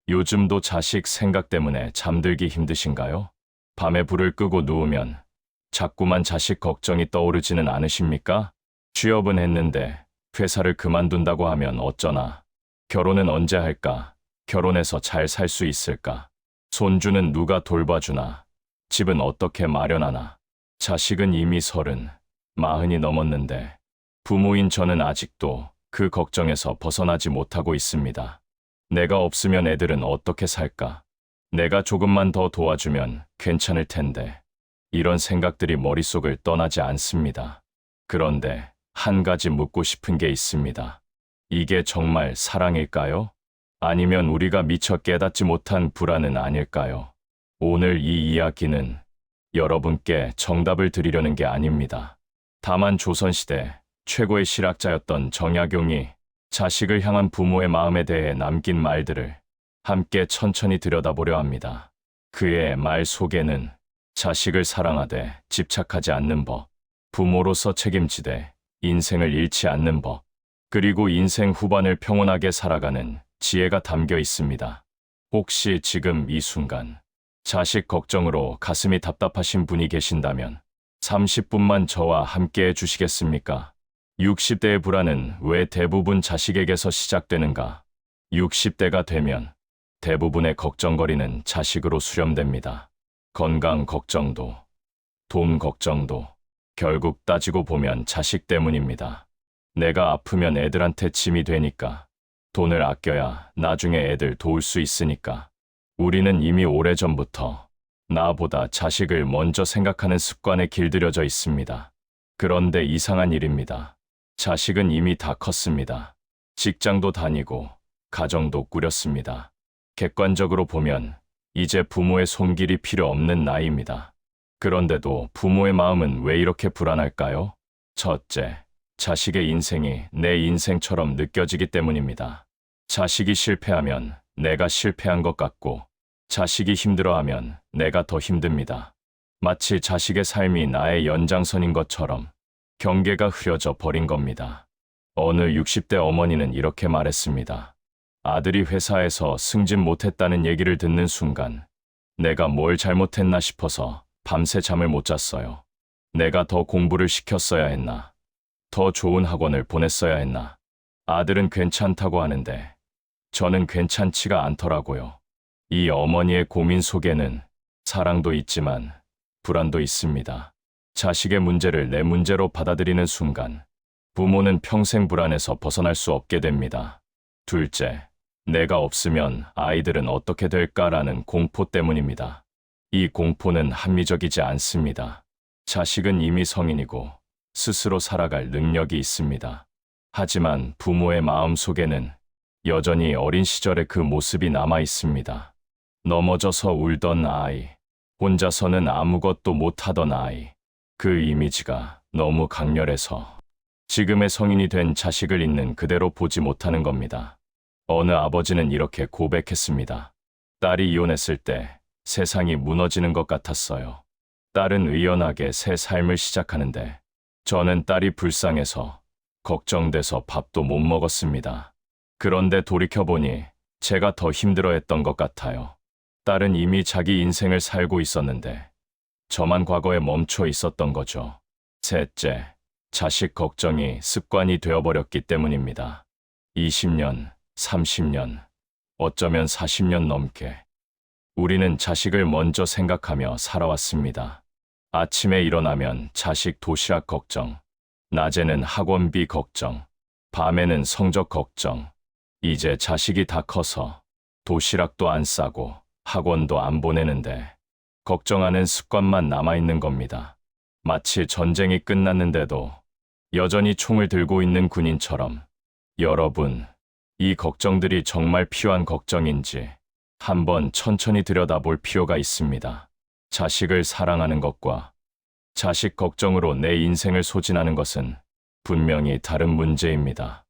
요즘도 자식 생각 때문에 잠들기 힘드신가요? 밤에 불을 끄고 누우면 자꾸만 자식 걱정이 떠오르지는 않으십니까? 취업은 했는데 회사를 그만둔다고 하면 어쩌나? 결혼은 언제 할까? 결혼해서 잘 살 수 있을까? 손주는 누가 돌봐주나? 집은 어떻게 마련하나? 자식은 이미 30, 40이 넘었는데 부모인 저는 아직도 그 걱정에서 벗어나지 못하고 있습니다. 내가 없으면 애들은 어떻게 살까? 내가 조금만 더 도와주면 괜찮을 텐데. 이런 생각들이 머릿속을 떠나지 않습니다. 그런데 한 가지 묻고 싶은 게 있습니다. 이게 정말 사랑일까요? 아니면 우리가 미처 깨닫지 못한 불안은 아닐까요? 오늘 이 이야기는 여러분께 정답을 드리려는 게 아닙니다. 다만 조선시대 최고의 실학자였던 정약용이 자식을 향한 부모의 마음에 대해 남긴 말들을 함께 천천히 들여다보려 합니다. 그의 말 속에는 자식을 사랑하되 집착하지 않는 법, 부모로서 책임지되 인생을 잃지 않는 법, 그리고 인생 후반을 평온하게 살아가는 지혜가 담겨 있습니다. 혹시 지금 이 순간 자식 걱정으로 가슴이 답답하신 분이 계신다면 30분만 저와 함께 해주시겠습니까? 60대의 불안은 왜 대부분 자식에게서 시작되는가? 60대가 되면 대부분의 걱정거리는 자식으로 수렴됩니다. 건강 걱정도, 돈 걱정도, 결국 따지고 보면 자식 때문입니다. 내가 아프면 애들한테 짐이 되니까, 돈을 아껴야 나중에 애들 도울 수 있으니까. 우리는 이미 오래전부터 나보다 자식을 먼저 생각하는 습관에 길들여져 있습니다. 그런데 이상한 일입니다. 자식은 이미 다 컸습니다. 직장도 다니고 가정도 꾸렸습니다. 객관적으로 보면 이제 부모의 손길이 필요 없는 나이입니다. 그런데도 부모의 마음은 왜 이렇게 불안할까요? 첫째, 자식의 인생이 내 인생처럼 느껴지기 때문입니다. 자식이 실패하면 내가 실패한 것 같고, 자식이 힘들어하면 내가 더 힘듭니다. 마치 자식의 삶이 나의 연장선인 것처럼 경계가 흐려져 버린 겁니다. 어느 60대 어머니는 이렇게 말했습니다. 아들이 회사에서 승진 못했다는 얘기를 듣는 순간 내가 뭘 잘못했나 싶어서 밤새 잠을 못 잤어요. 내가 더 공부를 시켰어야 했나? 더 좋은 학원을 보냈어야 했나? 아들은 괜찮다고 하는데 저는 괜찮지가 않더라고요. 이 어머니의 고민 속에는 사랑도 있지만 불안도 있습니다. 자식의 문제를 내 문제로 받아들이는 순간 부모는 평생 불안에서 벗어날 수 없게 됩니다. 둘째, 내가 없으면 아이들은 어떻게 될까라는 공포 때문입니다. 이 공포는 합리적이지 않습니다. 자식은 이미 성인이고 스스로 살아갈 능력이 있습니다. 하지만 부모의 마음 속에는 여전히 어린 시절의 그 모습이 남아 있습니다. 넘어져서 울던 아이, 혼자서는 아무것도 못하던 아이, 그 이미지가 너무 강렬해서 지금의 성인이 된 자식을 있는 그대로 보지 못하는 겁니다. 어느 아버지는 이렇게 고백했습니다. 딸이 이혼했을 때 세상이 무너지는 것 같았어요. 딸은 의연하게 새 삶을 시작하는데 저는 딸이 불쌍해서 걱정돼서 밥도 못 먹었습니다. 그런데 돌이켜보니 제가 더 힘들어했던 것 같아요. 딸은 이미 자기 인생을 살고 있었는데 저만 과거에 멈춰 있었던 거죠. 셋째, 자식 걱정이 습관이 되어버렸기 때문입니다. 20년, 30년, 어쩌면 40년 넘게 우리는 자식을 먼저 생각하며 살아왔습니다. 아침에 일어나면 자식 도시락 걱정, 낮에는 학원비 걱정, 밤에는 성적 걱정. 이제 자식이 다 커서 도시락도 안 싸고 학원도 안 보내는데 걱정하는 습관만 남아있는 겁니다. 마치 전쟁이 끝났는데도 여전히 총을 들고 있는 군인처럼. 여러분, 이 걱정들이 정말 필요한 걱정인지 한번 천천히 들여다볼 필요가 있습니다. 자식을 사랑하는 것과 자식 걱정으로 내 인생을 소진하는 것은 분명히 다른 문제입니다.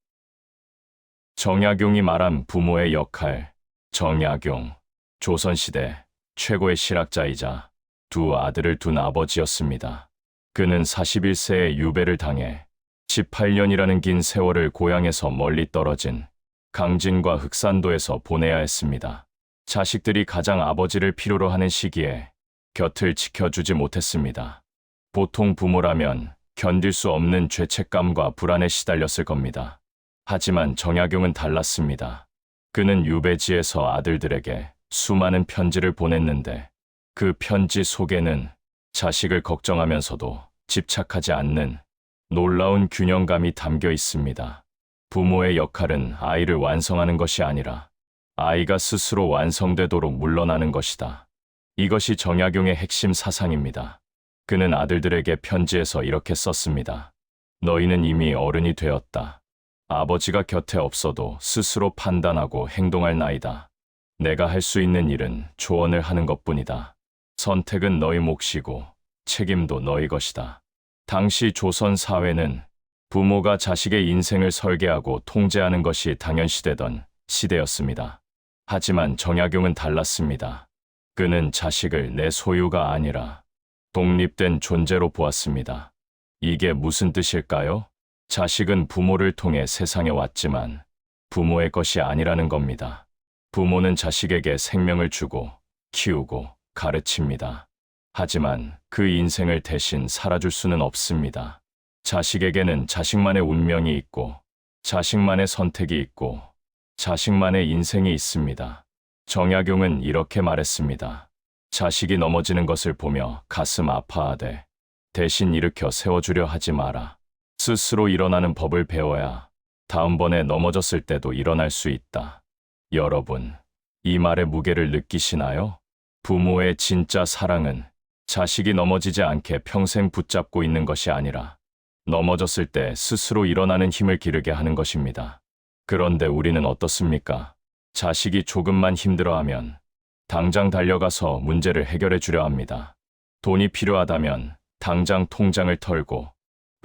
정약용이 말한 부모의 역할. 정약용, 조선시대 최고의 실학자이자 두 아들을 둔 아버지였습니다. 그는 41세에 유배를 당해 18년이라는 긴 세월을 고향에서 멀리 떨어진 강진과 흑산도에서 보내야 했습니다. 자식들이 가장 아버지를 필요로 하는 시기에 곁을 지켜주지 못했습니다. 보통 부모라면 견딜 수 없는 죄책감과 불안에 시달렸을 겁니다. 하지만 정약용은 달랐습니다. 그는 유배지에서 아들들에게 수많은 편지를 보냈는데 그 편지 속에는 자식을 걱정하면서도 집착하지 않는 놀라운 균형감이 담겨 있습니다. 부모의 역할은 아이를 완성하는 것이 아니라 아이가 스스로 완성되도록 물러나는 것이다. 이것이 정약용의 핵심 사상입니다. 그는 아들들에게 편지에서 이렇게 썼습니다. 너희는 이미 어른이 되었다. 아버지가 곁에 없어도 스스로 판단하고 행동할 나이다. 내가 할 수 있는 일은 조언을 하는 것뿐이다. 선택은 너희 몫이고 책임도 너희 것이다. 당시 조선 사회는 부모가 자식의 인생을 설계하고 통제하는 것이 당연시되던 시대였습니다. 하지만 정약용은 달랐습니다. 그는 자식을 내 소유가 아니라 독립된 존재로 보았습니다. 이게 무슨 뜻일까요? 자식은 부모를 통해 세상에 왔지만 부모의 것이 아니라는 겁니다. 부모는 자식에게 생명을 주고 키우고 가르칩니다. 하지만 그 인생을 대신 살아줄 수는 없습니다. 자식에게는 자식만의 운명이 있고 자식만의 선택이 있고 자식만의 인생이 있습니다. 정약용은 이렇게 말했습니다. 자식이 넘어지는 것을 보며 가슴 아파하되 대신 일으켜 세워주려 하지 마라. 스스로 일어나는 법을 배워야 다음번에 넘어졌을 때도 일어날 수 있다. 여러분, 이 말의 무게를 느끼시나요? 부모의 진짜 사랑은 자식이 넘어지지 않게 평생 붙잡고 있는 것이 아니라 넘어졌을 때 스스로 일어나는 힘을 기르게 하는 것입니다. 그런데 우리는 어떻습니까? 자식이 조금만 힘들어하면 당장 달려가서 문제를 해결해 주려 합니다. 돈이 필요하다면 당장 통장을 털고,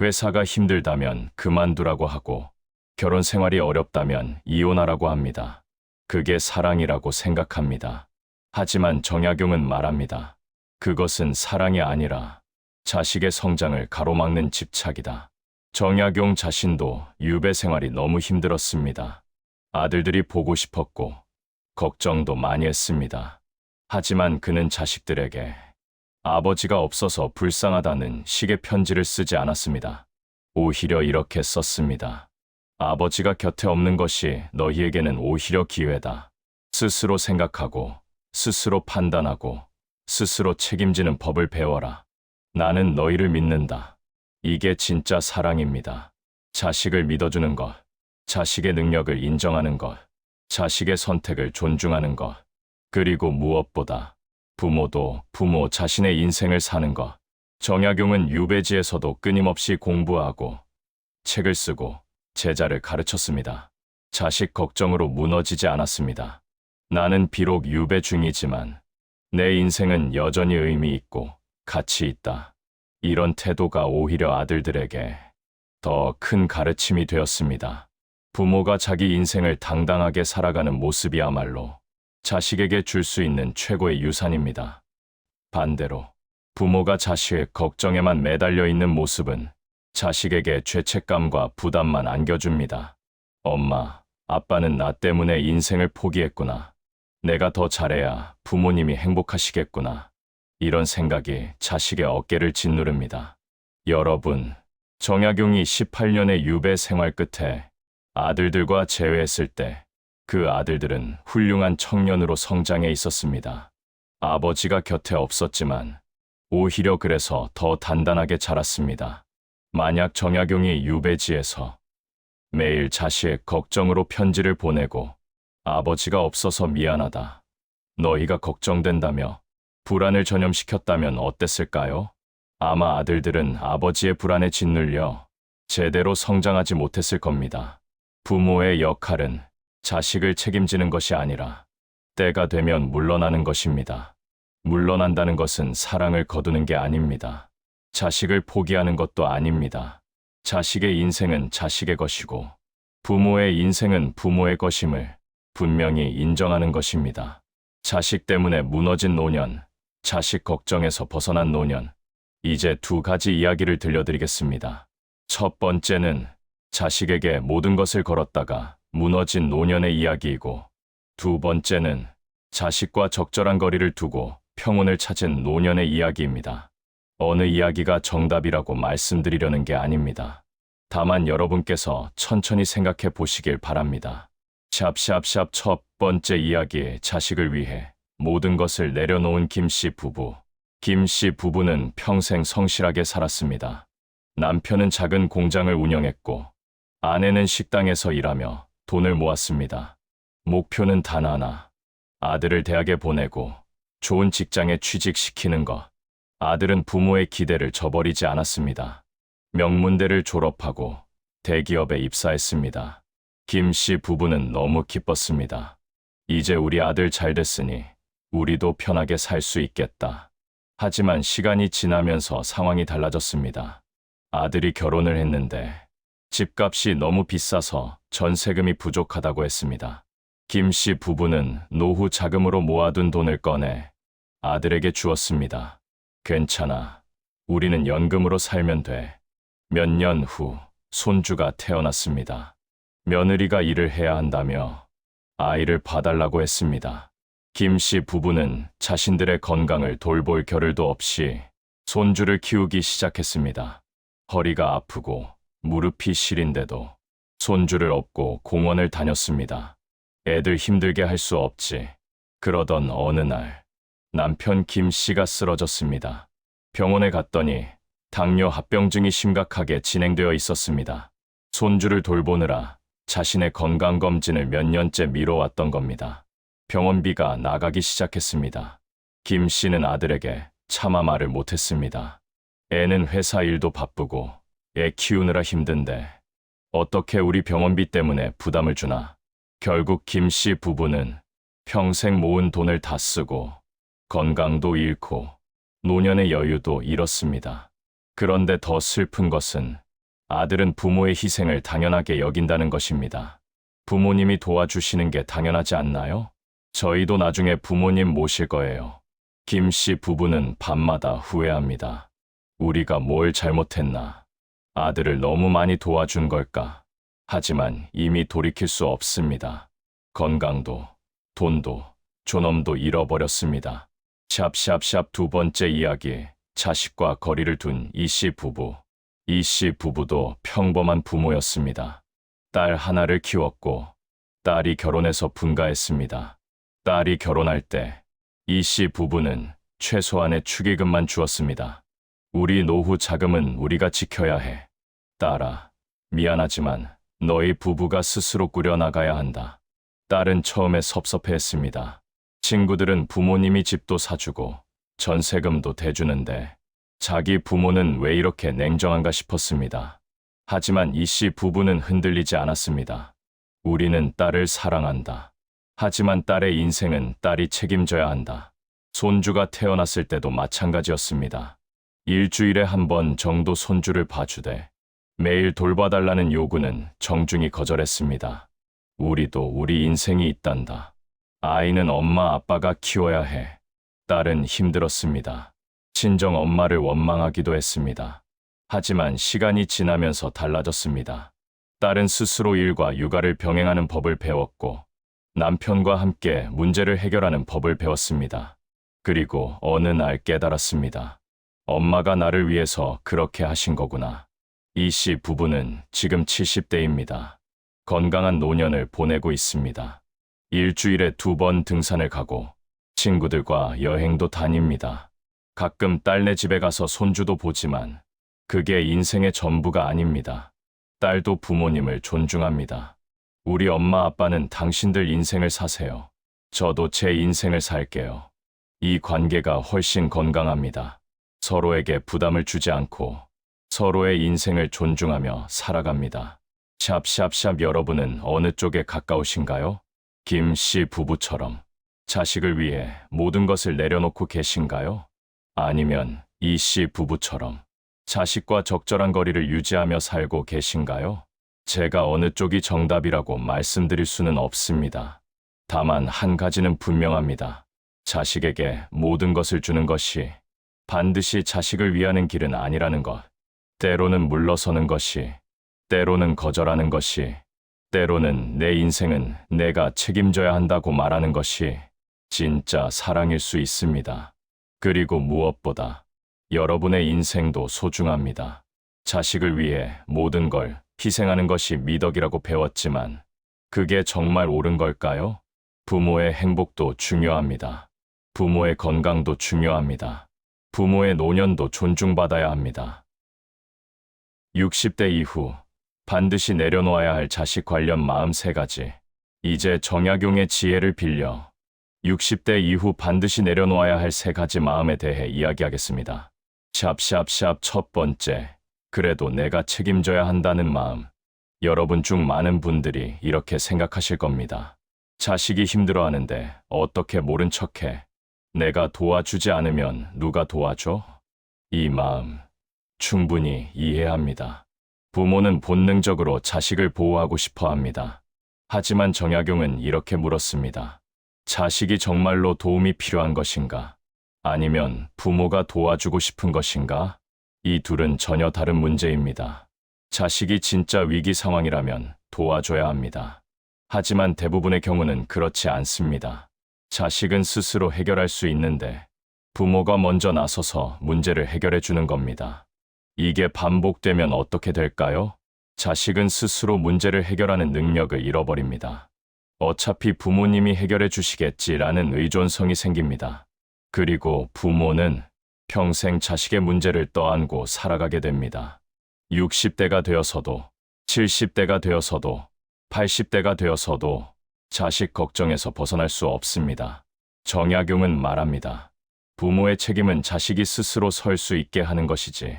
회사가 힘들다면 그만두라고 하고, 결혼 생활이 어렵다면 이혼하라고 합니다. 그게 사랑이라고 생각합니다. 하지만 정약용은 말합니다. 그것은 사랑이 아니라 자식의 성장을 가로막는 집착이다. 정약용 자신도 유배 생활이 너무 힘들었습니다. 아들들이 보고 싶었고 걱정도 많이 했습니다. 하지만 그는 자식들에게 아버지가 없어서 불쌍하다는 식의 편지를 쓰지 않았습니다. 오히려 이렇게 썼습니다. 아버지가 곁에 없는 것이 너희에게는 오히려 기회다. 스스로 생각하고 스스로 판단하고 스스로 책임지는 법을 배워라. 나는 너희를 믿는다. 이게 진짜 사랑입니다. 자식을 믿어주는 것, 자식의 능력을 인정하는 것, 자식의 선택을 존중하는 것, 그리고 무엇보다 부모도 부모 자신의 인생을 사는 것. 정약용은 유배지에서도 끊임없이 공부하고 책을 쓰고 제자를 가르쳤습니다. 자식 걱정으로 무너지지 않았습니다. 나는 비록 유배 중이지만 내 인생은 여전히 의미 있고 가치 있다. 이런 태도가 오히려 아들들에게 더 큰 가르침이 되었습니다. 부모가 자기 인생을 당당하게 살아가는 모습이야말로 자식에게 줄 수 있는 최고의 유산입니다. 반대로 부모가 자식의 걱정에만 매달려 있는 모습은 자식에게 죄책감과 부담만 안겨줍니다. 엄마, 아빠는 나 때문에 인생을 포기했구나. 내가 더 잘해야 부모님이 행복하시겠구나. 이런 생각이 자식의 어깨를 짓누릅니다. 여러분, 정약용이 18년의 유배 생활 끝에 아들들과 재회했을 때 그 아들들은 훌륭한 청년으로 성장해 있었습니다. 아버지가 곁에 없었지만 오히려 그래서 더 단단하게 자랐습니다. 만약 정약용이 유배지에서 매일 자식의 걱정으로 편지를 보내고 아버지가 없어서 미안하다, 너희가 걱정된다며 불안을 전염시켰다면 어땠을까요? 아마 아들들은 아버지의 불안에 짓눌려 제대로 성장하지 못했을 겁니다. 부모의 역할은 자식을 책임지는 것이 아니라 때가 되면 물러나는 것입니다. 물러난다는 것은 사랑을 거두는 게 아닙니다. 자식을 포기하는 것도 아닙니다. 자식의 인생은 자식의 것이고 부모의 인생은 부모의 것임을 분명히 인정하는 것입니다. 자식 때문에 무너진 노년, 자식 걱정에서 벗어난 노년, 이제 두 가지 이야기를 들려드리겠습니다. 첫 번째는 자식에게 모든 것을 걸었다가 무너진 노년의 이야기이고, 두 번째는 자식과 적절한 거리를 두고 평온을 찾은 노년의 이야기입니다. 어느 이야기가 정답이라고 말씀드리려는 게 아닙니다. 다만 여러분께서 천천히 생각해 보시길 바랍니다. 샵샵샵 첫 번째 이야기, 자식을 위해 모든 것을 내려놓은 김씨 부부. 김씨 부부는 평생 성실하게 살았습니다. 남편은 작은 공장을 운영했고 아내는 식당에서 일하며 돈을 모았습니다. 목표는 단 하나, 아들을 대학에 보내고 좋은 직장에 취직시키는 것. 아들은 부모의 기대를 저버리지 않았습니다. 명문대를 졸업하고 대기업에 입사했습니다. 김씨 부부는 너무 기뻤습니다. 이제 우리 아들 잘 됐으니 우리도 편하게 살 수 있겠다. 하지만 시간이 지나면서 상황이 달라졌습니다. 아들이 결혼을 했는데 집값이 너무 비싸서 전세금이 부족하다고 했습니다. 김씨 부부는 노후 자금으로 모아둔 돈을 꺼내 아들에게 주었습니다. 괜찮아. 우리는 연금으로 살면 돼. 몇 년 후 손주가 태어났습니다. 며느리가 일을 해야 한다며 아이를 봐달라고 했습니다. 김씨 부부는 자신들의 건강을 돌볼 겨를도 없이 손주를 키우기 시작했습니다. 허리가 아프고 무릎이 시린데도 손주를 업고 공원을 다녔습니다. 애들 힘들게 할 수 없지. 그러던 어느 날 남편 김씨가 쓰러졌습니다. 병원에 갔더니 당뇨 합병증이 심각하게 진행되어 있었습니다. 손주를 돌보느라 자신의 건강검진을 몇 년째 미뤄왔던 겁니다. 병원비가 나가기 시작했습니다. 김씨는 아들에게 차마 말을 못했습니다. 애는 회사 일도 바쁘고 애 키우느라 힘든데 어떻게 우리 병원비 때문에 부담을 주나. 결국 김씨 부부는 평생 모은 돈을 다 쓰고 건강도 잃고 노년의 여유도 잃었습니다. 그런데 더 슬픈 것은 아들은 부모의 희생을 당연하게 여긴다는 것입니다. 부모님이 도와주시는 게 당연하지 않나요? 저희도 나중에 부모님 모실 거예요. 김씨 부부는 밤마다 후회합니다. 우리가 뭘 잘못했나? 아들을 너무 많이 도와준 걸까? 하지만 이미 돌이킬 수 없습니다. 건강도, 돈도, 존엄도 잃어버렸습니다. 샵샵샵 두 번째 이야기, 자식과 거리를 둔 이씨 부부. 이씨 부부도 평범한 부모였습니다. 딸 하나를 키웠고 딸이 결혼해서 분가했습니다. 딸이 결혼할 때 이씨 부부는 최소한의 축의금만 주었습니다. 우리 노후 자금은 우리가 지켜야 해. 딸아, 미안하지만 너희 부부가 스스로 꾸려나가야 한다. 딸은 처음에 섭섭해했습니다. 친구들은 부모님이 집도 사주고 전세금도 대주는데 자기 부모는 왜 이렇게 냉정한가 싶었습니다. 하지만 이씨 부부는 흔들리지 않았습니다. 우리는 딸을 사랑한다. 하지만 딸의 인생은 딸이 책임져야 한다. 손주가 태어났을 때도 마찬가지였습니다. 일주일에 한 번 정도 손주를 봐주되 매일 돌봐달라는 요구는 정중히 거절했습니다. 우리도 우리 인생이 있단다. 아이는 엄마 아빠가 키워야 해. 딸은 힘들었습니다. 친정 엄마를 원망하기도 했습니다. 하지만 시간이 지나면서 달라졌습니다. 딸은 스스로 일과 육아를 병행하는 법을 배웠고 남편과 함께 문제를 해결하는 법을 배웠습니다. 그리고 어느 날 깨달았습니다. 엄마가 나를 위해서 그렇게 하신 거구나. 이씨 부부는 지금 70대입니다. 건강한 노년을 보내고 있습니다. 일주일에 2번 등산을 가고 친구들과 여행도 다닙니다. 가끔 딸네 집에 가서 손주도 보지만 그게 인생의 전부가 아닙니다. 딸도 부모님을 존중합니다. 우리 엄마 아빠는 당신들 인생을 사세요. 저도 제 인생을 살게요. 이 관계가 훨씬 건강합니다. 서로에게 부담을 주지 않고 서로의 인생을 존중하며 살아갑니다. 샵샵샵 여러분은 어느 쪽에 가까우신가요? 김씨 부부처럼 자식을 위해 모든 것을 내려놓고 계신가요? 아니면 이씨 부부처럼 자식과 적절한 거리를 유지하며 살고 계신가요? 제가 어느 쪽이 정답이라고 말씀드릴 수는 없습니다. 다만 한 가지는 분명합니다. 자식에게 모든 것을 주는 것이 반드시 자식을 위하는 길은 아니라는 것. 때로는 물러서는 것이, 때로는 거절하는 것이, 때로는 내 인생은 내가 책임져야 한다고 말하는 것이 진짜 사랑일 수 있습니다. 그리고 무엇보다 여러분의 인생도 소중합니다. 자식을 위해 모든 걸 희생하는 것이 미덕이라고 배웠지만 그게 정말 옳은 걸까요? 부모의 행복도 중요합니다. 부모의 건강도 중요합니다. 부모의 노년도 존중받아야 합니다. 60대 이후 반드시 내려놓아야 할 자식 관련 마음 3가지. 이제 정약용의 지혜를 빌려 60대 이후 반드시 내려놓아야 할 3가지 마음에 대해 이야기하겠습니다. 샵샵샵 첫 번째, 그래도 내가 책임져야 한다는 마음. 여러분 중 많은 분들이 이렇게 생각하실 겁니다. 자식이 힘들어하는데 어떻게 모른 척해? 내가 도와주지 않으면 누가 도와줘? 이 마음 충분히 이해합니다. 부모는 본능적으로 자식을 보호하고 싶어 합니다. 하지만 정약용은 이렇게 물었습니다. 자식이 정말로 도움이 필요한 것인가? 아니면 부모가 도와주고 싶은 것인가? 이 둘은 전혀 다른 문제입니다. 자식이 진짜 위기 상황이라면 도와줘야 합니다. 하지만 대부분의 경우는 그렇지 않습니다. 자식은 스스로 해결할 수 있는데 부모가 먼저 나서서 문제를 해결해 주는 겁니다. 이게 반복되면 어떻게 될까요? 자식은 스스로 문제를 해결하는 능력을 잃어버립니다. 어차피 부모님이 해결해 주시겠지라는 의존성이 생깁니다. 그리고 부모는 평생 자식의 문제를 떠안고 살아가게 됩니다. 60대가 되어서도, 70대가 되어서도, 80대가 되어서도 자식 걱정에서 벗어날 수 없습니다. 정약용은 말합니다. 부모의 책임은 자식이 스스로 설 수 있게 하는 것이지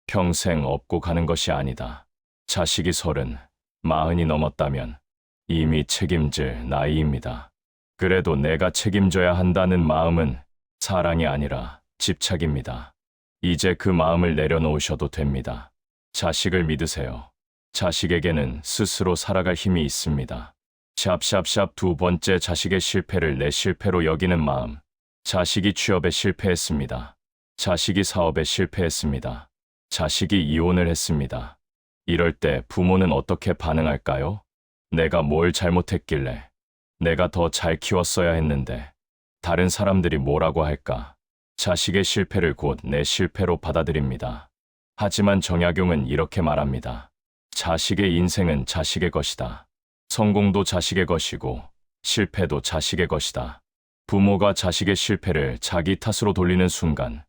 평생 업고 가는 것이 아니다. 자식이 30, 40이 넘었다면 이미 책임질 나이입니다. 그래도 내가 책임져야 한다는 마음은 사랑이 아니라 집착입니다. 이제 그 마음을 내려놓으셔도 됩니다. 자식을 믿으세요. 자식에게는 스스로 살아갈 힘이 있습니다. 샵샵샵 두 번째, 자식의 실패를 내 실패로 여기는 마음. 자식이 취업에 실패했습니다. 자식이 사업에 실패했습니다. 자식이 이혼을 했습니다. 이럴 때 부모는 어떻게 반응할까요? 내가 뭘 잘못했길래, 내가 더 잘 키웠어야 했는데, 다른 사람들이 뭐라고 할까? 자식의 실패를 곧 내 실패로 받아들입니다. 하지만 정약용은 이렇게 말합니다. 자식의 인생은 자식의 것이다. 성공도 자식의 것이고 실패도 자식의 것이다. 부모가 자식의 실패를 자기 탓으로 돌리는 순간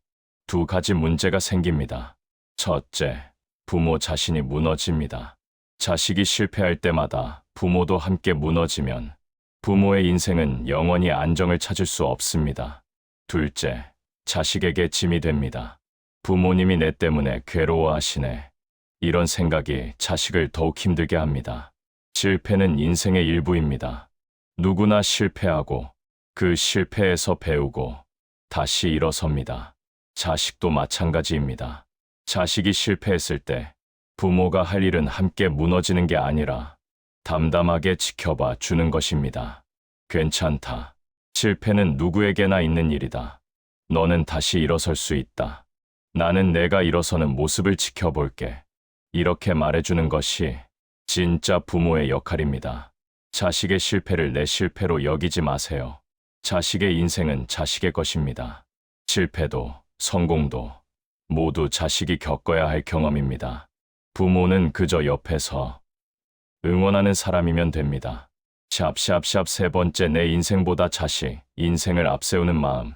2가지 문제가 생깁니다. 첫째, 부모 자신이 무너집니다. 자식이 실패할 때마다 부모도 함께 무너지면 부모의 인생은 영원히 안정을 찾을 수 없습니다. 둘째, 자식에게 짐이 됩니다. 부모님이 내 때문에 괴로워하시네. 이런 생각이 자식을 더욱 힘들게 합니다. 실패는 인생의 일부입니다. 누구나 실패하고 그 실패에서 배우고 다시 일어섭니다. 자식도 마찬가지입니다. 자식이 실패했을 때 부모가 할 일은 함께 무너지는 게 아니라 담담하게 지켜봐 주는 것입니다. 괜찮다. 실패는 누구에게나 있는 일이다. 너는 다시 일어설 수 있다. 나는 내가 일어서는 모습을 지켜볼게. 이렇게 말해주는 것이 진짜 부모의 역할입니다. 자식의 실패를 내 실패로 여기지 마세요. 자식의 인생은 자식의 것입니다. 실패도 성공도 모두 자식이 겪어야 할 경험입니다. 부모는 그저 옆에서 응원하는 사람이면 됩니다. 샵샵샵 3번째, 내 인생보다 자식, 인생을 앞세우는 마음.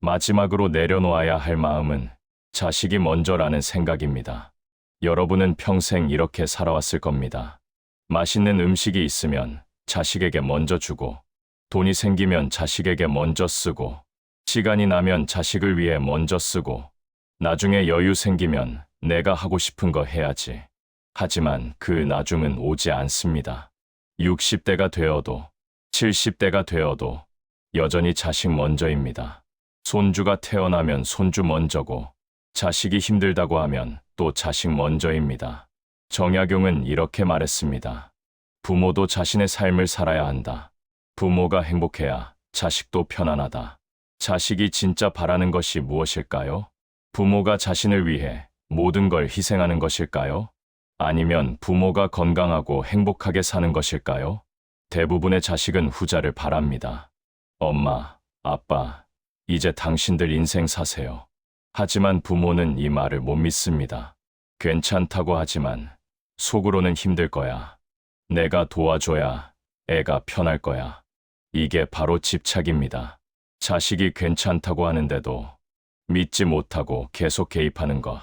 마지막으로 내려놓아야 할 마음은 자식이 먼저라는 생각입니다. 여러분은 평생 이렇게 살아왔을 겁니다. 맛있는 음식이 있으면 자식에게 먼저 주고, 돈이 생기면 자식에게 먼저 쓰고, 시간이 나면 자식을 위해 먼저 쓰고, 나중에 여유 생기면 내가 하고 싶은 거 해야지. 하지만 그 나중은 오지 않습니다. 60대가 되어도 70대가 되어도 여전히 자식 먼저입니다. 손주가 태어나면 손주 먼저고 자식이 힘들다고 하면 또 자식 먼저입니다. 정약용은 이렇게 말했습니다. 부모도 자신의 삶을 살아야 한다. 부모가 행복해야 자식도 편안하다. 자식이 진짜 바라는 것이 무엇일까요? 부모가 자신을 위해 모든 걸 희생하는 것일까요? 아니면 부모가 건강하고 행복하게 사는 것일까요? 대부분의 자식은 후자를 바랍니다. 엄마, 아빠, 이제 당신들 인생 사세요. 하지만 부모는 이 말을 못 믿습니다. 괜찮다고 하지만 속으로는 힘들 거야. 내가 도와줘야 애가 편할 거야. 이게 바로 집착입니다. 자식이 괜찮다고 하는데도 믿지 못하고 계속 개입하는 것.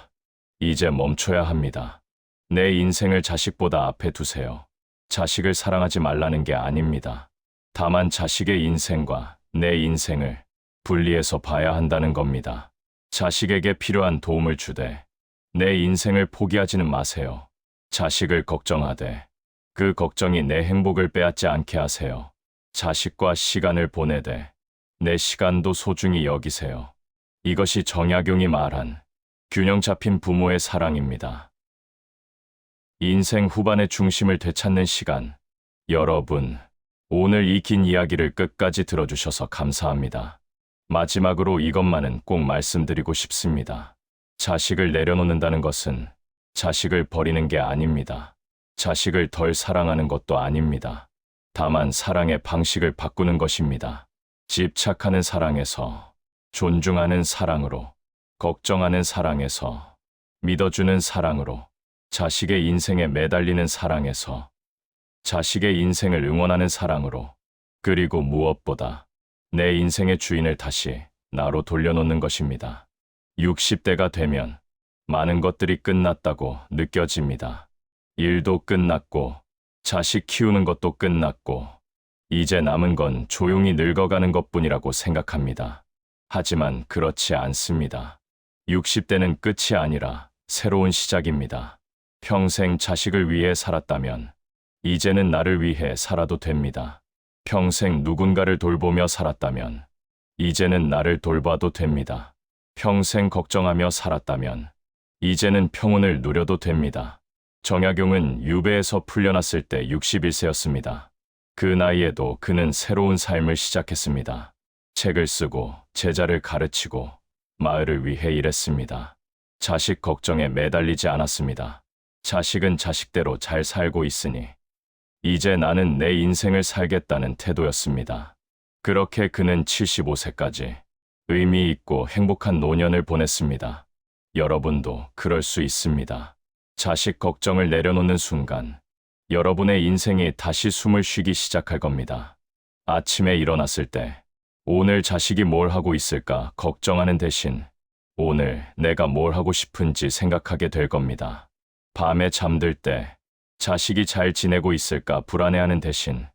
이제 멈춰야 합니다. 내 인생을 자식보다 앞에 두세요. 자식을 사랑하지 말라는 게 아닙니다. 다만 자식의 인생과 내 인생을 분리해서 봐야 한다는 겁니다. 자식에게 필요한 도움을 주되 내 인생을 포기하지는 마세요. 자식을 걱정하되 그 걱정이 내 행복을 빼앗지 않게 하세요. 자식과 시간을 보내되 내 시간도 소중히 여기세요. 이것이 정약용이 말한 균형 잡힌 부모의 사랑입니다. 인생 후반의 중심을 되찾는 시간. 여러분, 오늘 이 긴 이야기를 끝까지 들어주셔서 감사합니다. 마지막으로 이것만은 꼭 말씀드리고 싶습니다. 자식을 내려놓는다는 것은 자식을 버리는 게 아닙니다. 자식을 덜 사랑하는 것도 아닙니다. 다만 사랑의 방식을 바꾸는 것입니다. 집착하는 사랑에서 존중하는 사랑으로, 걱정하는 사랑에서 믿어주는 사랑으로, 자식의 인생에 매달리는 사랑에서 자식의 인생을 응원하는 사랑으로, 그리고 무엇보다 내 인생의 주인을 다시 나로 돌려놓는 것입니다. 60대가 되면 많은 것들이 끝났다고 느껴집니다. 일도 끝났고, 자식 키우는 것도 끝났고, 이제 남은 건 조용히 늙어가는 것뿐이라고 생각합니다. 하지만 그렇지 않습니다. 60대는 끝이 아니라 새로운 시작입니다. 평생 자식을 위해 살았다면 이제는 나를 위해 살아도 됩니다. 평생 누군가를 돌보며 살았다면 이제는 나를 돌봐도 됩니다. 평생 걱정하며 살았다면 이제는 평온을 누려도 됩니다. 정약용은 유배에서 풀려났을 때 61세였습니다. 그 나이에도 그는 새로운 삶을 시작했습니다. 책을 쓰고 제자를 가르치고 마을을 위해 일했습니다. 자식 걱정에 매달리지 않았습니다. 자식은 자식대로 잘 살고 있으니 이제 나는 내 인생을 살겠다는 태도였습니다. 그렇게 그는 75세까지 의미 있고 행복한 노년을 보냈습니다. 여러분도 그럴 수 있습니다. 자식 걱정을 내려놓는 순간 여러분의 인생이 다시 숨을 쉬기 시작할 겁니다. 아침에 일어났을 때 오늘 자식이 뭘 하고 있을까 걱정하는 대신 오늘 내가 뭘 하고 싶은지 생각하게 될 겁니다. 밤에 잠들 때 자식이 잘 지내고 있을까 불안해하는 대신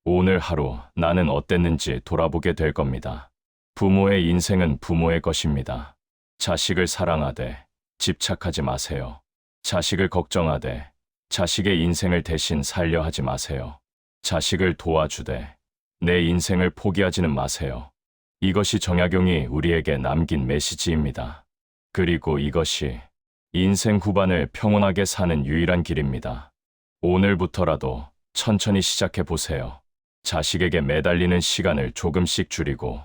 오늘 하루 나는 어땠는지 돌아보게 될 겁니다. 부모의 인생은 부모의 것입니다. 자식을 사랑하되 집착하지 마세요. 자식을 걱정하되 자식의 인생을 대신 살려 하지 마세요. 자식을 도와주되 내 인생을 포기하지는 마세요. 이것이 정약용이 우리에게 남긴 메시지입니다. 그리고 이것이 인생 후반을 평온하게 사는 유일한 길입니다. 오늘부터라도 천천히 시작해 보세요. 자식에게 매달리는 시간을 조금씩 줄이고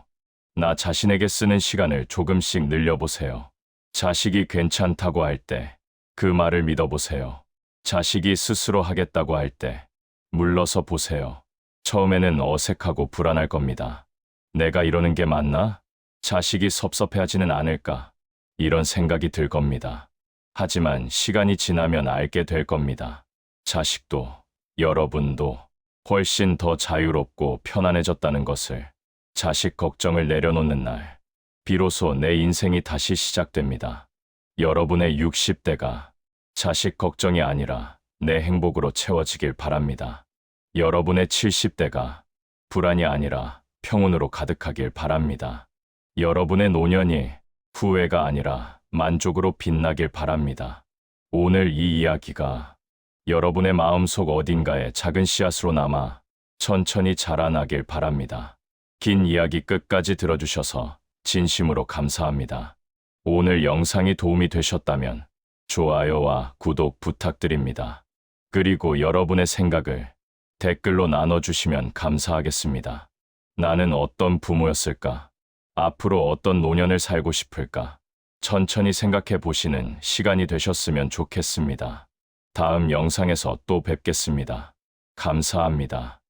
나 자신에게 쓰는 시간을 조금씩 늘려보세요. 자식이 괜찮다고 할 때 그 말을 믿어보세요. 자식이 스스로 하겠다고 할 때 물러서 보세요. 처음에는 어색하고 불안할 겁니다. 내가 이러는 게 맞나? 자식이 섭섭해하지는 않을까? 이런 생각이 들 겁니다. 하지만 시간이 지나면 알게 될 겁니다. 자식도 여러분도 훨씬 더 자유롭고 편안해졌다는 것을. 자식 걱정을 내려놓는 날, 비로소 내 인생이 다시 시작됩니다. 여러분의 60대가 자식 걱정이 아니라 내 행복으로 채워지길 바랍니다. 여러분의 70대가 불안이 아니라 평온으로 가득하길 바랍니다. 여러분의 노년이 후회가 아니라 만족으로 빛나길 바랍니다. 오늘 이 이야기가 여러분의 마음속 어딘가에 작은 씨앗으로 남아 천천히 자라나길 바랍니다. 긴 이야기 끝까지 들어주셔서 진심으로 감사합니다. 오늘 영상이 도움이 되셨다면 좋아요와 구독 부탁드립니다. 그리고 여러분의 생각을 댓글로 나눠주시면 감사하겠습니다. 나는 어떤 부모였을까? 앞으로 어떤 노년을 살고 싶을까? 천천히 생각해 보시는 시간이 되셨으면 좋겠습니다. 다음 영상에서 또 뵙겠습니다. 감사합니다.